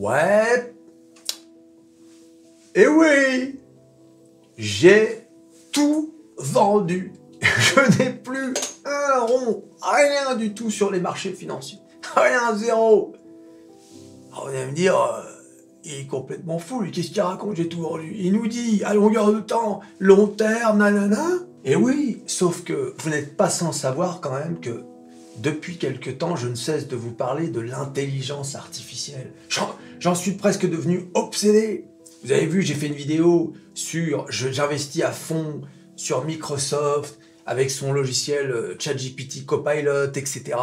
Ouais. Et oui, j'ai tout vendu. Je n'ai plus un rond, rien du tout sur les marchés financiers. Rien, zéro. Alors, vous allez me dire, il est complètement fou, lui, qu'est-ce qu'il raconte, j'ai tout vendu. Il nous dit, à longueur de temps, long terme, nanana. Et oui, sauf que vous n'êtes pas sans savoir quand même que depuis quelque temps, je ne cesse de vous parler de l'intelligence artificielle. J'en suis presque devenu obsédé. Vous avez vu, j'ai fait une vidéo sur, j'investis à fond sur Microsoft, avec son logiciel ChatGPT Copilot, etc.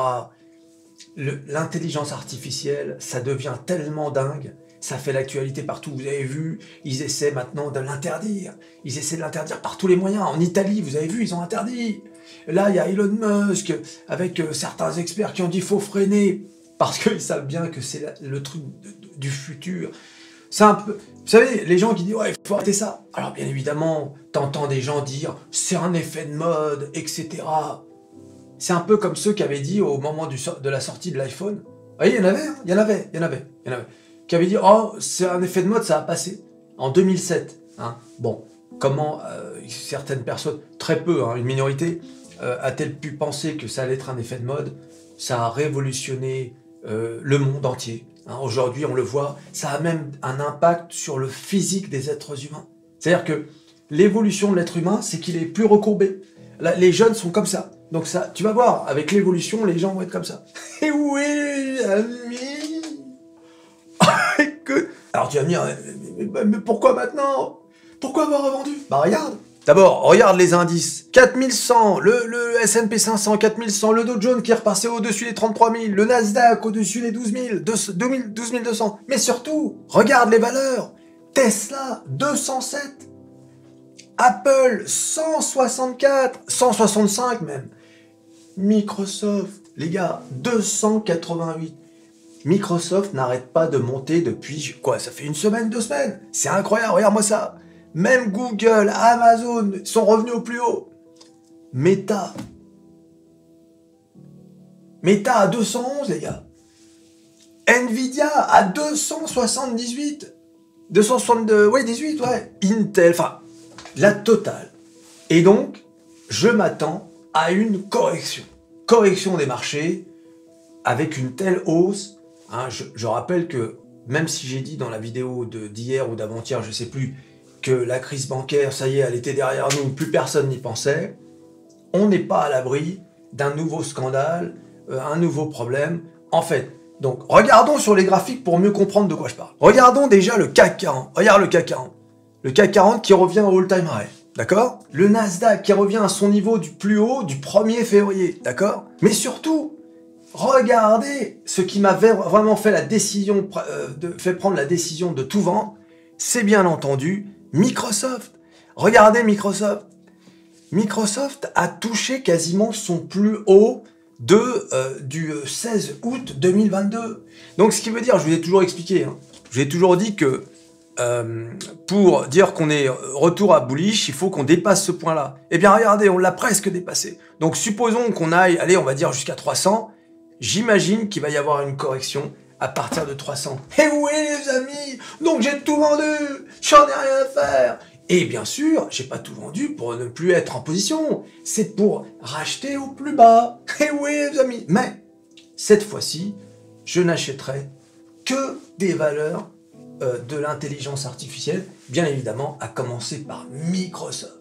L'intelligence artificielle, ça devient tellement dingue, ça fait l'actualité partout. Vous avez vu, ils essaient maintenant de l'interdire. Ils essaient de l'interdire par tous les moyens. En Italie, vous avez vu, ils ont interdit. Là, il y a Elon Musk, avec certains experts qui ont dit qu'il faut freiner, parce qu'ils savent bien que c'est le truc du futur. C'est un peu... Vous savez, les gens qui disent « ouais, il faut arrêter ça ». Alors bien évidemment, t'entends des gens dire « c'est un effet de mode, etc. » C'est un peu comme ceux qui avaient dit au moment de la sortie de l'iPhone. Vous voyez, il y en avait. Qui avaient dit « oh, c'est un effet de mode, ça va passer ». En 2007. Hein. Bon, comment certaines personnes, très peu, hein, une minorité, a-t-elle pu penser que ça allait être un effet de mode? Ça a révolutionné le monde entier. Hein, aujourd'hui, on le voit, ça a même un impact sur le physique des êtres humains. C'est-à-dire que l'évolution de l'être humain, c'est qu'il est plus recourbé. Là, les jeunes sont comme ça. Donc ça, tu vas voir, avec l'évolution, les gens vont être comme ça. Et oui, amis. Alors tu vas me dire, mais pourquoi maintenant? Pourquoi avoir revendu? Bah regarde. D'abord, regarde les indices. 4100, le S&P 500, 4100, le Dow Jones qui est repassé au-dessus des 33 000, le Nasdaq au-dessus des 12 200. Mais surtout, regarde les valeurs. Tesla, 207. Apple, 164, 165 même. Microsoft, les gars, 288. Microsoft n'arrête pas de monter depuis, quoi, ça fait une semaine, 2 semaines. C'est incroyable, regarde-moi ça. Même Google, Amazon sont revenus au plus haut. Meta à 211, les gars. Nvidia à 278. 262, ouais, 18, ouais. Intel, enfin, la totale. Et donc, je m'attends à une correction. Correction des marchés avec une telle hausse. Hein, je rappelle que, même si j'ai dit dans la vidéo d'hier ou d'avant-hier, je sais plus, que la crise bancaire, ça y est, elle était derrière nous, plus personne n'y pensait, on n'est pas à l'abri d'un nouveau scandale, un nouveau problème. En fait, donc, regardons sur les graphiques pour mieux comprendre de quoi je parle. Regardons déjà le CAC 40. Regarde le CAC 40. Le CAC 40 qui revient au all-time high. D'accord? Le Nasdaq qui revient à son niveau du plus haut du 1er février. D'accord? Mais surtout, regardez ce qui m'avait vraiment fait la décision, fait prendre la décision de tout vendre, c'est bien entendu Microsoft. Regardez Microsoft. Microsoft a touché quasiment son plus haut du 16 août 2022. Donc ce qui veut dire, je vous ai toujours expliqué, hein, je vous ai toujours dit que pour dire qu'on est retour à bullish, il faut qu'on dépasse ce point-là. Eh bien regardez, on l'a presque dépassé. Donc supposons qu'on aille, allez, on va dire jusqu'à 300, j'imagine qu'il va y avoir une correction à partir de 300. Eh oui les amis, donc j'ai tout vendu, j'en ai rien à faire. Et bien sûr, j'ai pas tout vendu pour ne plus être en position, c'est pour racheter au plus bas. Eh oui les amis, mais cette fois-ci, je n'achèterai que des valeurs de l'intelligence artificielle, bien évidemment, à commencer par Microsoft.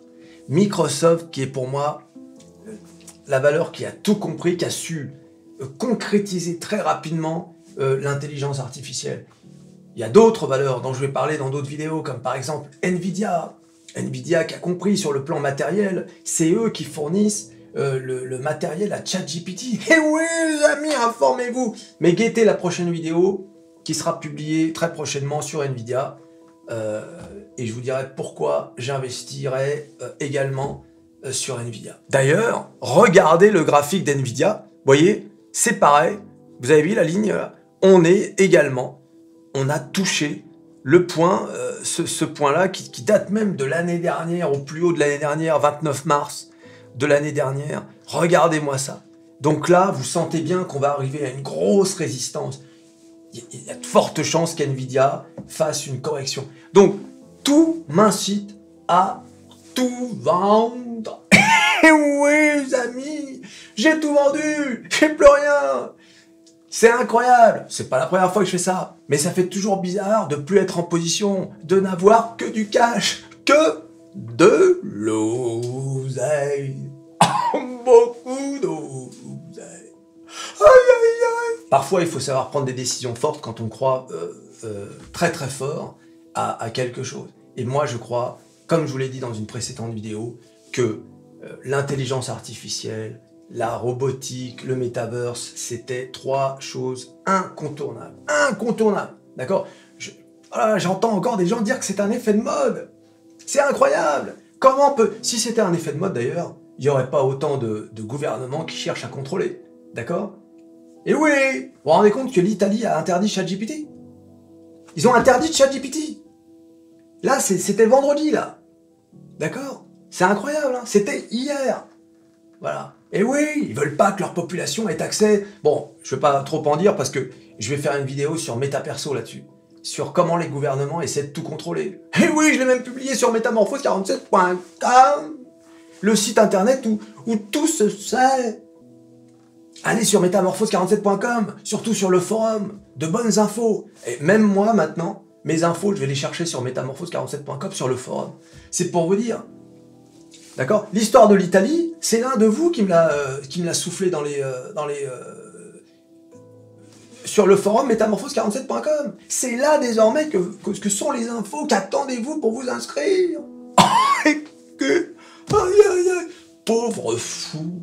Microsoft qui est pour moi la valeur qui a tout compris, qui a su concrétiser très rapidement l'intelligence artificielle. Il y a d'autres valeurs dont je vais parler dans d'autres vidéos, comme par exemple Nvidia. Nvidia qui a compris sur le plan matériel, c'est eux qui fournissent le matériel à ChatGPT. Eh oui les amis, informez-vous. Mais guettez la prochaine vidéo qui sera publiée très prochainement sur Nvidia. Et je vous dirai pourquoi j'investirai également sur Nvidia. D'ailleurs, regardez le graphique d'Nvidia. Vous voyez, c'est pareil. Vous avez vu la ligne là? On a touché le point, ce point-là qui date même de l'année dernière, au plus haut de l'année dernière, 29 mars de l'année dernière. Regardez-moi ça. Donc là, vous sentez bien qu'on va arriver à une grosse résistance. il y a de fortes chances qu'NVIDIA fasse une correction. Donc, tout m'incite à tout vendre. Et oui, les amis, j'ai tout vendu, j'ai plus rien. C'est incroyable. C'est pas la première fois que je fais ça, mais ça fait toujours bizarre de plus être en position, de n'avoir que du cash, que de l'oseille. Beaucoup d'oseille. Aïe, aïe, aïe. Parfois, il faut savoir prendre des décisions fortes quand on croit très très fort à quelque chose. Et moi, je crois, comme je vous l'ai dit dans une précédente vidéo, que l'intelligence artificielle, la robotique, le metaverse, c'était 3 choses incontournables. Incontournables, d'accord? J'entends encore des gens dire que c'est un effet de mode. C'est incroyable. Comment peut... Si c'était un effet de mode d'ailleurs, il n'y aurait pas autant de gouvernements qui cherchent à contrôler, d'accord? Et oui, vous vous rendez compte que l'Italie a interdit ChatGPT? Ils ont interdit ChatGPT. Là, c'était vendredi, là. D'accord? C'est incroyable, hein? C'était hier. Voilà. Et oui, ils veulent pas que leur population ait accès... Bon, je vais pas trop en dire parce que je vais faire une vidéo sur MetaPerso là-dessus. Sur comment les gouvernements essaient de tout contrôler. Et oui, je l'ai même publié sur metamorphose47.com, le site internet où tout se sait. Allez sur metamorphose47.com, surtout sur le forum, de bonnes infos. Et même moi, maintenant, mes infos, je vais les chercher sur metamorphose47.com, sur le forum. C'est pour vous dire. D'accord? L'histoire de l'Italie, c'est l'un de vous qui me l'a soufflé sur le forum metamorphose47.com. C'est là désormais que sont les infos. Qu'attendez-vous pour vous inscrire? Aïe, aïe, aïe. Pauvre fou.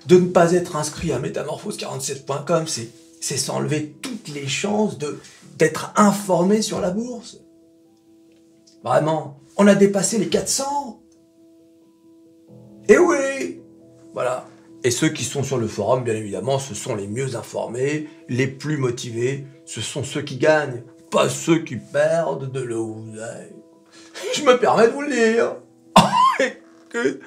De ne pas être inscrit à metamorphose47.com, c'est s'enlever toutes les chances d'être informé sur la bourse. Vraiment, on a dépassé les 400. Et oui, voilà. Et ceux qui sont sur le forum, bien évidemment, ce sont les mieux informés, les plus motivés, ce sont ceux qui gagnent, pas ceux qui perdent de l'oseille. Je me permets de vous le dire. Aïe, aïe,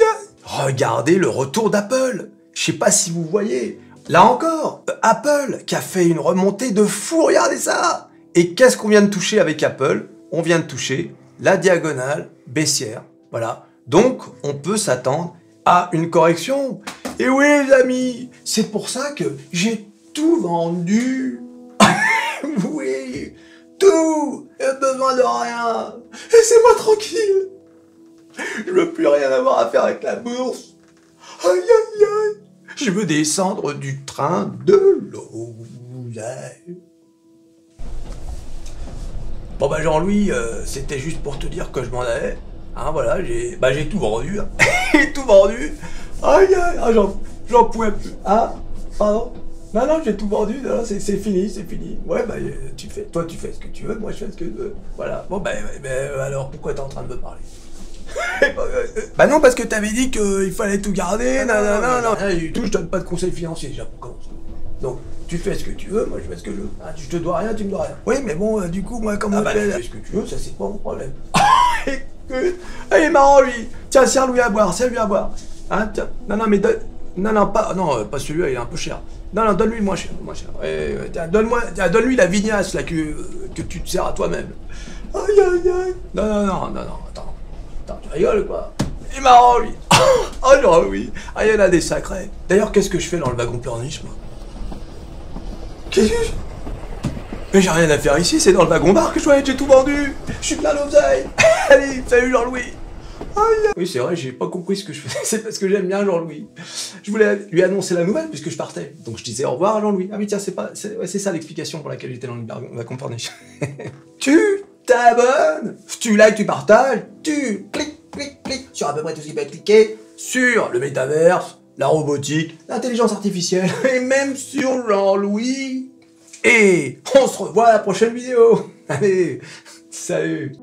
aïe. Regardez le retour d'Apple. Je sais pas si vous voyez. Là encore, Apple qui a fait une remontée de fou, regardez ça. Et qu'est-ce qu'on vient de toucher avec Apple? On vient de toucher la diagonale baissière. Voilà. Donc, on peut s'attendre à une correction. Et oui, les amis, c'est pour ça que j'ai tout vendu. Oui, tout. J'ai besoin de rien. Laissez-moi tranquille. Je veux plus rien avoir à faire avec la bourse. Aïe, aïe, aïe. Je veux descendre du train de l'oseille. Bon bah Jean-Louis, c'était juste pour te dire que je m'en allais. Hein, voilà, j'ai tout vendu. Hein. J'ai tout vendu. Aïe, aïe, j'en pouvais plus. Ah, pardon. Non, j'ai tout vendu. C'est fini, c'est fini. Ouais, bah, toi, tu fais ce que tu veux. Moi, je fais ce que je veux. Voilà. Bon, alors, pourquoi t'es en train de me parler? Bah non, parce que t'avais dit qu'il fallait tout garder. Non. Rien du tout, je donne pas de conseils financiers, déjà, pour commencer. Donc, tu fais ce que tu veux, moi, je fais ce que je veux. Ah, je te dois rien, tu me dois rien. Oui, mais bon, du coup, moi, comment tu fais ce que tu veux, ça, c'est pas mon problème. Ah, il est marrant, lui. Tiens, serre-lui à boire, Hein, tiens. Pas celui-là, il est un peu cher. Non, donne-lui le moins cher. Tiens, donne-lui la vignasse, là, que tu te sers à toi-même. Aïe, aïe, aïe. Non, attends, tu rigoles, quoi. Il est marrant, lui. Oh, non, oui. Ah, il y en a des sacrés. D'ailleurs, qu'est-ce que je fais dans le wagon pleurniche, moi? Qu'est-ce que je... Mais j'ai rien à faire ici, c'est dans le wagon bar que je dois être, j'ai tout vendu. Je suis plein d'oseille. Allez, salut Jean-Louis. Oui, c'est vrai, j'ai pas compris ce que je faisais, c'est parce que j'aime bien Jean-Louis. Je voulais lui annoncer la nouvelle puisque je partais. Donc je disais au revoir à Jean-Louis. Ah oui, tiens, c'est ça l'explication pour laquelle j'étais dans le wagon pleurniche. Tu t'abonnes, tu likes, tu partages, tu cliques sur à peu près tout ce qui peut être cliqué, sur le métaverse, la robotique, l'intelligence artificielle, et même sur Jean-Louis. Et on se revoit à la prochaine vidéo. Allez, salut.